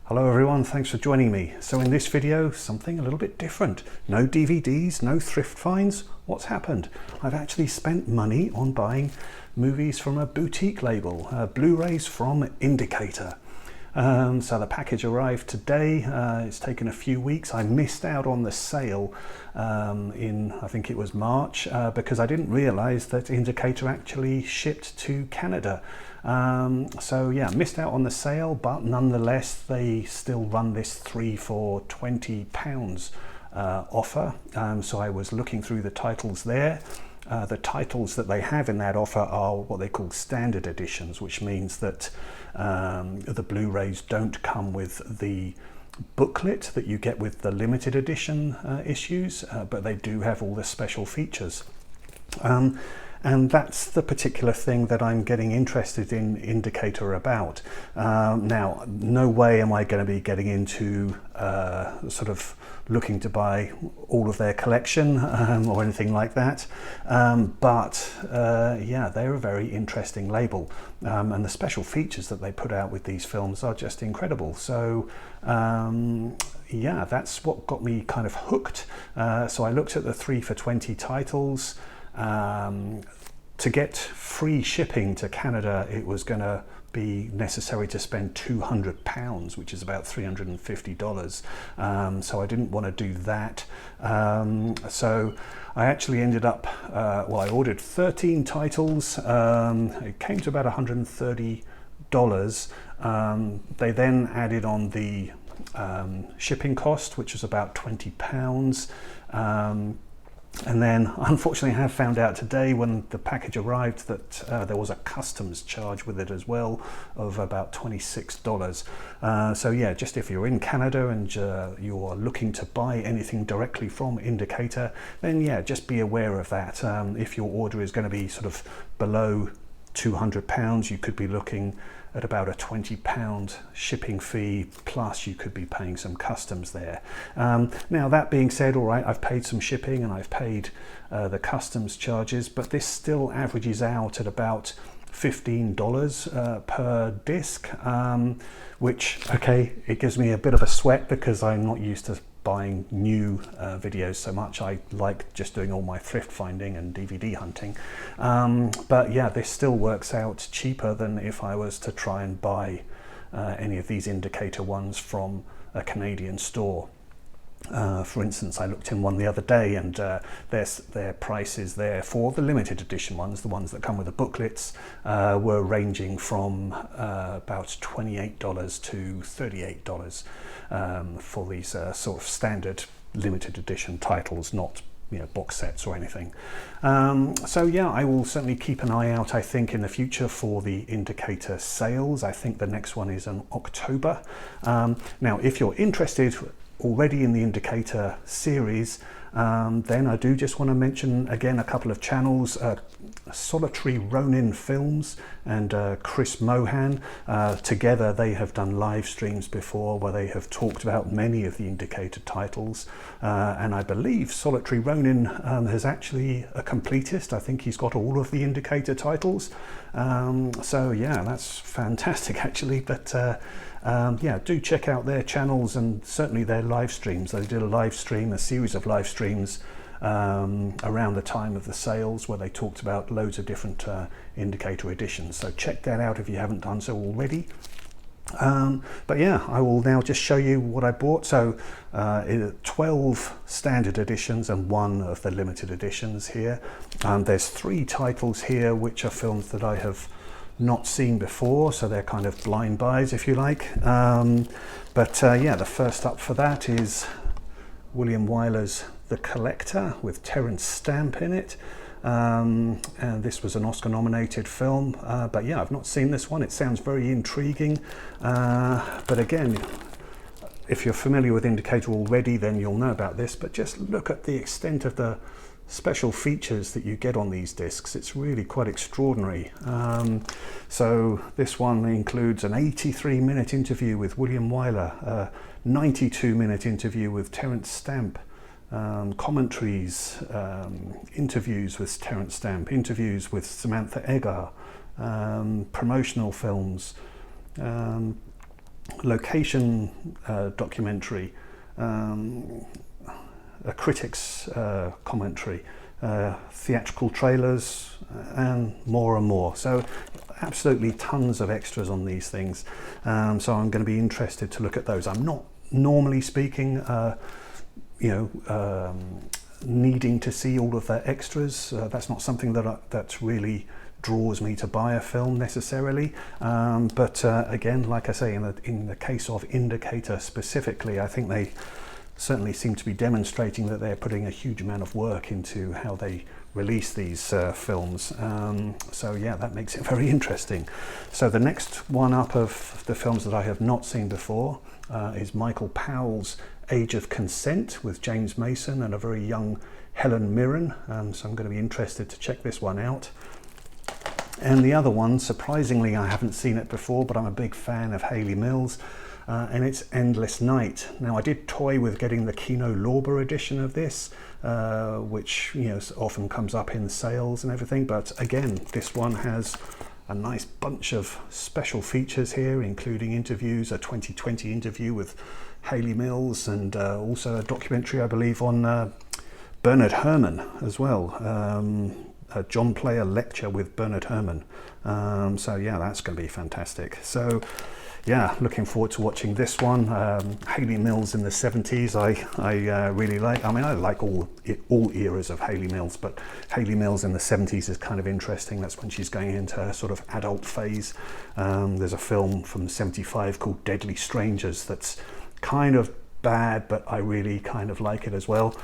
Hello everyone, thanks for joining me. So in this video, something a little bit different. No DVDs, no thrift finds. What's happened? I've actually spent money on buying movies from a boutique label, Blu-rays from Indicator. So the package arrived today. It's taken a few weeks. I missed out on the sale in, I think it was March, because I didn't realize that Indicator actually shipped to Canada. So yeah, missed out on the sale, but nonetheless they still run this 3 for £20 offer. So I was looking through the titles there. The titles that they have in that offer are what they call standard editions, which means that the Blu-rays don't come with the booklet that you get with the limited edition issues, but they do have all the special features. And that's the particular thing that I'm getting interested in Indicator about. Now, no way am I going to be getting into sort of looking to buy all of their collection or anything like that. But yeah, they're a very interesting label. And the special features that they put out with these films are just incredible. So yeah, that's what got me kind of hooked. So I looked at the 3 for $20 titles. To get free shipping to Canada, it was going to be necessary to spend £200, which is about $350. So I didn't want to do that. So I actually ended up, well, I ordered 13 titles. It came to about $130. They then added on the shipping cost, which was about £20. And then, unfortunately, I have found out today when the package arrived that there was a customs charge with it as well of about $26. So yeah, just if you're in Canada and you're looking to buy anything directly from Indicator, then yeah, just be aware of that. If your order is going to be sort of below £200, you could be looking at about a £20 shipping fee, plus you could be paying some customs there. Now that being said, all right, I've paid some shipping and I've paid the customs charges, but this still averages out at about $15 per disc, which, okay, it gives me a bit of a sweat because I'm not used to buying new videos so much. I like just doing all my thrift finding and DVD hunting. But yeah, this still works out cheaper than if I was to try and buy any of these Indicator ones from a Canadian store. For instance, I looked in one the other day and their prices there for the limited edition ones, the ones that come with the booklets, were ranging from about $28 to $38 for these sort of standard limited edition titles, not box sets or anything. So yeah, I will certainly keep an eye out, I think, in the future for the Indicator sales. I think the next one is in October. Now, if you're interested already in the Indicator series, then I do just want to mention again a couple of channels, Solitary Ronin Films and Chris Mohan. Together they have done live streams before where they have talked about many of the Indicator titles, and I believe Solitary Ronin is actually a completist. I think he's got all of the Indicator titles. So yeah, that's fantastic actually. But yeah, do check out their channels and certainly their live streams. They did a series of live streams around the time of the sales where they talked about loads of different Indicator editions. So check that out if you haven't done so already. But yeah, I will now just show you what I bought. So 12 standard editions and 1 of the limited editions here. There's 3 titles here which are films that I have not seen before, so they're kind of blind buys if you like. But yeah, the first up for that is William Wyler's The Collector with Terence Stamp in it. And this was an Oscar nominated film, but yeah, I've not seen this one. It sounds very intriguing, but again, if you're familiar with Indicator already, then you'll know about this, but just look at the extent of the special features that you get on these discs. It's really quite extraordinary. So this one includes an 83-minute interview with William Wyler, a 92-minute interview with Terence Stamp, commentaries, interviews with Terence Stamp, interviews with Samantha Eggar, promotional films, location documentary, a critic's commentary, theatrical trailers, and more. So absolutely tons of extras on these things. So I'm going to be interested to look at those. I'm not normally speaking, needing to see all of the extras. That's not something that really draws me to buy a film necessarily, but again, like I say, in the case of Indicator specifically, I think they certainly seem to be demonstrating that they're putting a huge amount of work into how they release these films. So yeah, that makes it very interesting. So the next one up of the films that I have not seen before is Michael Powell's Age of Consent with James Mason and a very young Helen Mirren. So I'm going to be interested to check this one out. And the other one, surprisingly, I haven't seen it before, but I'm a big fan of Hayley Mills, and it's Endless Night. Now, I did toy with getting the Kino Lorber edition of this, which often comes up in sales and everything, but again, this one has a nice bunch of special features here, including interviews, a 2020 interview with Hayley Mills, and also a documentary, I believe, on Bernard Herrmann as well. A John Player lecture with Bernard Herrmann. So yeah, that's going to be fantastic. So yeah, looking forward to watching this one. Hayley Mills in the 70s, I really like. I mean, I like all eras of Hayley Mills, but Hayley Mills in the 70s is kind of interesting. That's when she's going into her sort of adult phase. There's a film from '75 called Deadly Strangers that's kind of bad, but I really kind of like it as well.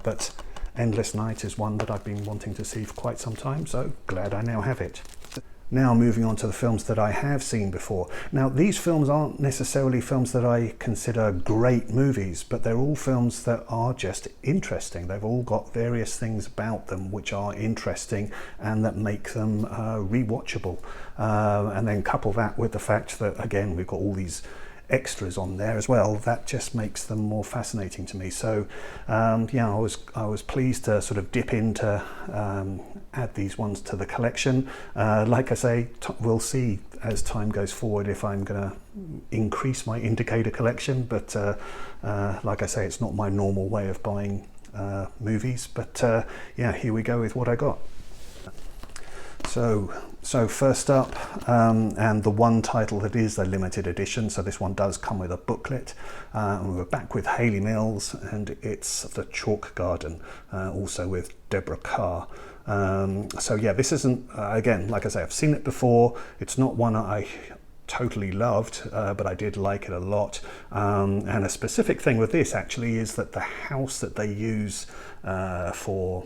But Endless Night is one that I've been wanting to see for quite some time, so glad I now have it. Now moving on to the films that I have seen before. Now these films aren't necessarily films that I consider great movies, but they're all films that are just interesting. They've all got various things about them which are interesting and that make them rewatchable. And then couple that with the fact that, again, we've got all these extras on there as well, that just makes them more fascinating to me. So yeah, I was pleased to sort of dip into add these ones to the collection. Like I say, we'll see as time goes forward if I'm going to increase my Indicator collection, but like I say, it's not my normal way of buying movies, but yeah, here we go with what I got. So first up, and the one title that is a limited edition, so this one does come with a booklet, and we're back with Hayley Mills, and it's The Chalk Garden, also with Deborah Kerr. So yeah, this isn't, again, like I say, I've seen it before. It's not one I totally loved, but I did like it a lot. And a specific thing with this actually is that the house that they use for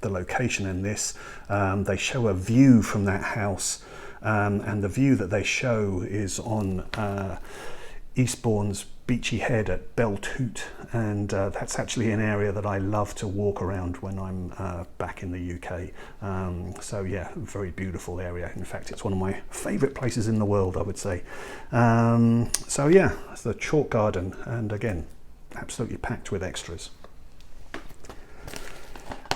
the location in this, they show a view from that house, and the view that they show is on Eastbourne's Beachy Head at Beltute, and that's actually an area that I love to walk around when I'm back in the UK. So yeah, very beautiful area. In fact, it's one of my favourite places in the world, I would say. So yeah, it's the Chalk Garden, and again, absolutely packed with extras.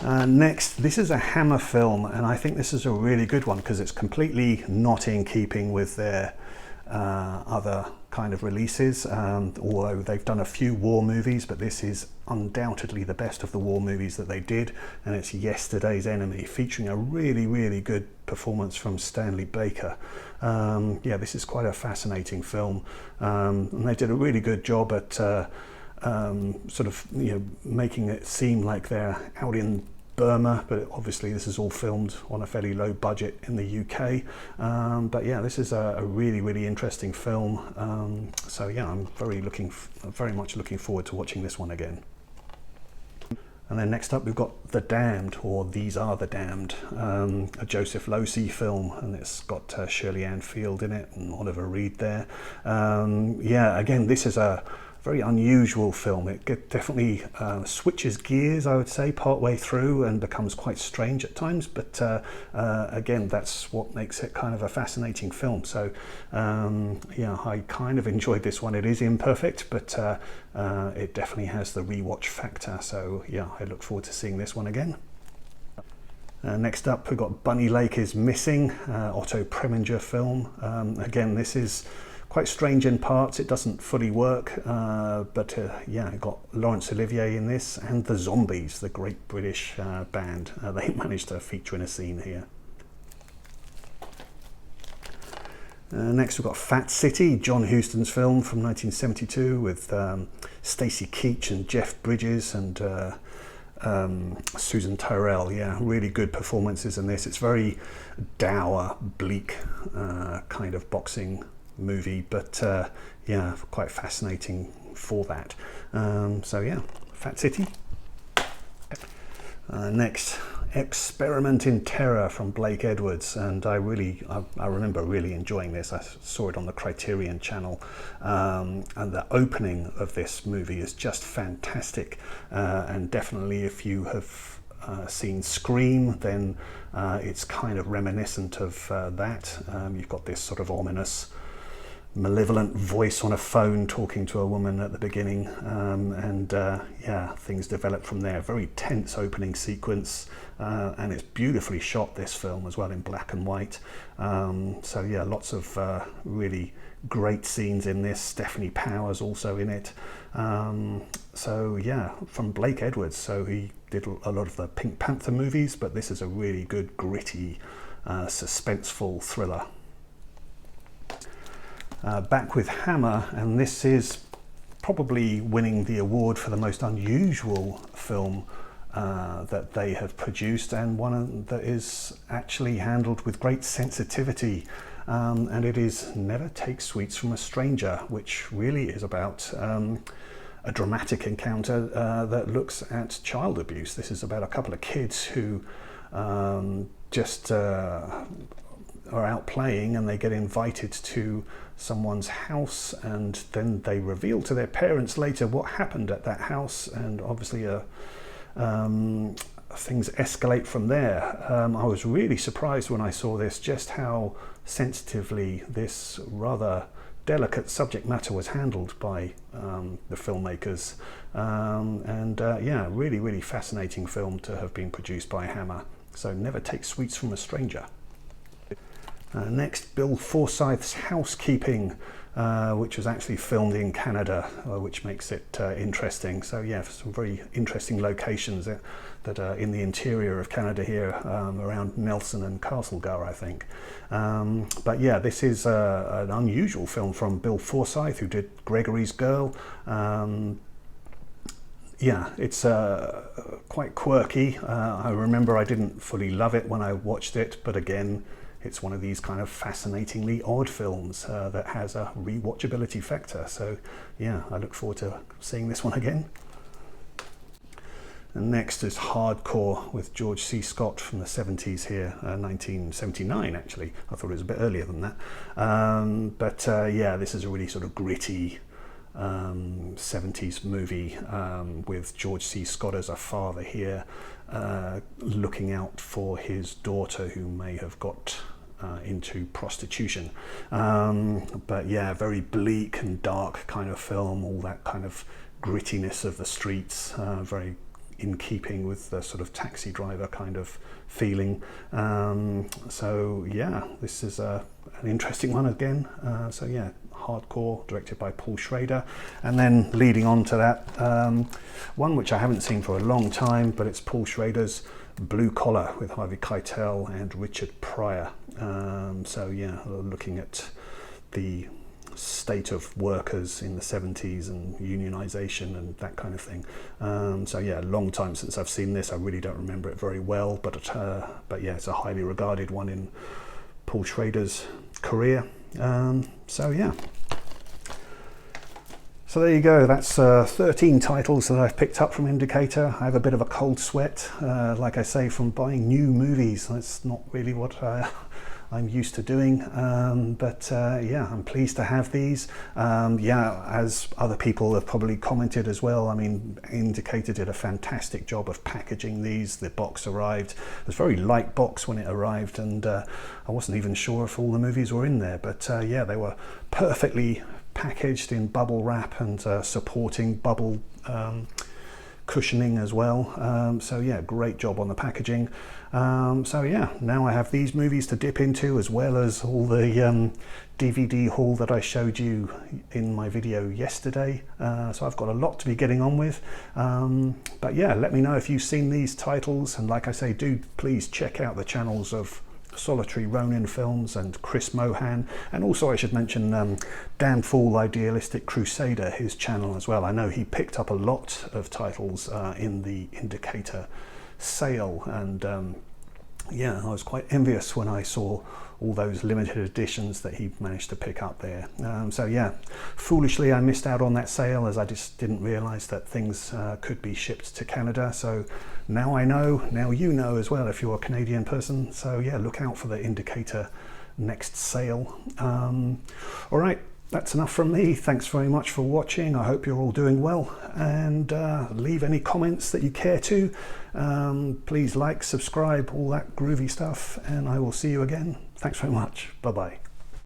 Next, this is a Hammer film, and I think this is a really good one because it's completely not in keeping with their other kind of releases, although they've done a few war movies, but this is undoubtedly the best of the war movies that they did, and it's Yesterday's Enemy, featuring a really good performance from Stanley Baker. Yeah, this is quite a fascinating film, and they did a really good job at sort of, making it seem like they're out in Burma, but obviously this is all filmed on a fairly low budget in the UK. But yeah, this is a really interesting film. So yeah, I'm very much looking forward to watching this one again. And then next up we've got The Damned, or These Are the Damned, a Joseph Losey film, and it's got Shirley Ann Field in it and Oliver Reed there. Yeah, again, this is a very unusual film. It definitely switches gears, I would say, partway through and becomes quite strange at times, but again, that's what makes it kind of a fascinating film. So yeah, I kind of enjoyed this one. It is imperfect, but it definitely has the rewatch factor, so yeah, I look forward to seeing this one again. Next up, we've got Bunny Lake is Missing, Otto Preminger film. Again, this is quite strange in parts. It doesn't fully work, but yeah, got Laurence Olivier in this, and the Zombies, the great British band. They managed to feature in a scene here. Next we've got Fat City, John Huston's film from 1972 with Stacey Keach and Jeff Bridges and Susan Tyrrell. Yeah, really good performances in this. It's very dour, bleak kind of boxing movie, but yeah, quite fascinating for that. So yeah, Fat City. Next, Experiment in Terror from Blake Edwards, and I remember really enjoying this. I saw it on the Criterion channel, and the opening of this movie is just fantastic, and definitely if you have seen Scream, then it's kind of reminiscent of that. You've got this sort of ominous, malevolent voice on a phone talking to a woman at the beginning, and yeah, things develop from there. Very tense opening sequence, and it's beautifully shot, this film, as well, in black and white. So yeah, lots of really great scenes in this. Stephanie Powers also in it. So yeah, from Blake Edwards. So he did a lot of the Pink Panther movies, but this is a really good, gritty, suspenseful thriller. Back with Hammer, and this is probably winning the award for the most unusual film that they have produced, and one that is actually handled with great sensitivity, and it is Never Take Sweets from a Stranger, which really is about a dramatic encounter that looks at child abuse. This is about a couple of kids who just are out playing, and they get invited to someone's house, and then they reveal to their parents later what happened at that house, and obviously things escalate from there. I was really surprised when I saw this, just how sensitively this rather delicate subject matter was handled by the filmmakers, and yeah, really fascinating film to have been produced by Hammer. So Never Take Sweets from a Stranger. Next, Bill Forsyth's Housekeeping, which was actually filmed in Canada, which makes it interesting. So yeah, some very interesting locations that are in the interior of Canada here, around Nelson and Castlegar, I think. But yeah, this is an unusual film from Bill Forsyth, who did Gregory's Girl. Yeah, it's quite quirky. I remember I didn't fully love it when I watched it, but again, it's one of these kind of fascinatingly odd films that has a rewatchability factor. So yeah, I look forward to seeing this one again. And next is Hardcore with George C. Scott from the 70s here, 1979 actually. I thought it was a bit earlier than that. But yeah, this is a really sort of gritty 70s movie with George C. Scott as a father here, looking out for his daughter who may have got into prostitution. But yeah, very bleak and dark kind of film, all that kind of grittiness of the streets, very in keeping with the sort of Taxi Driver kind of feeling. So yeah, this is an interesting one again. So yeah, Hardcore, directed by Paul Schrader. And then leading on to that, one which I haven't seen for a long time, but it's Paul Schrader's Blue Collar with Harvey Keitel and Richard Pryor. So yeah, looking at the state of workers in the 70s and unionization and that kind of thing. So yeah, a long time since I've seen this. I really don't remember it very well, but yeah, it's a highly regarded one in Paul Schrader's career. So yeah, so there you go. That's 13 titles that I've picked up from Indicator. I have a bit of a cold sweat, like I say, from buying new movies. That's not really what I'm used to doing, but yeah, I'm pleased to have these. Yeah, as other people have probably commented as well, I mean, Indicator did a fantastic job of packaging these. The box arrived. It was a very light box when it arrived, and I wasn't even sure if all the movies were in there, but yeah, they were perfectly packaged in bubble wrap and supporting bubble cushioning as well. So yeah, great job on the packaging. So yeah, now I have these movies to dip into, as well as all the DVD haul that I showed you in my video yesterday. So I've got a lot to be getting on with. But yeah, let me know if you've seen these titles, and like I say, do please check out the channels of Solitary Ronin Films and Chris Mohan, and also I should mention Damn Fool Idealistic Crusader, his channel as well. I know he picked up a lot of titles in the Indicator sale, and yeah, I was quite envious when I saw all those limited editions that he managed to pick up there. So yeah, foolishly I missed out on that sale, as I just didn't realize that things could be shipped to Canada. So now I know, now you know as well if you're a Canadian person. So yeah, look out for the Indicator next sale. All right, that's enough from me. Thanks very much for watching. I hope you're all doing well, and leave any comments that you care to. Please like, subscribe, all that groovy stuff, and I will see you again. Thanks very much. Bye bye.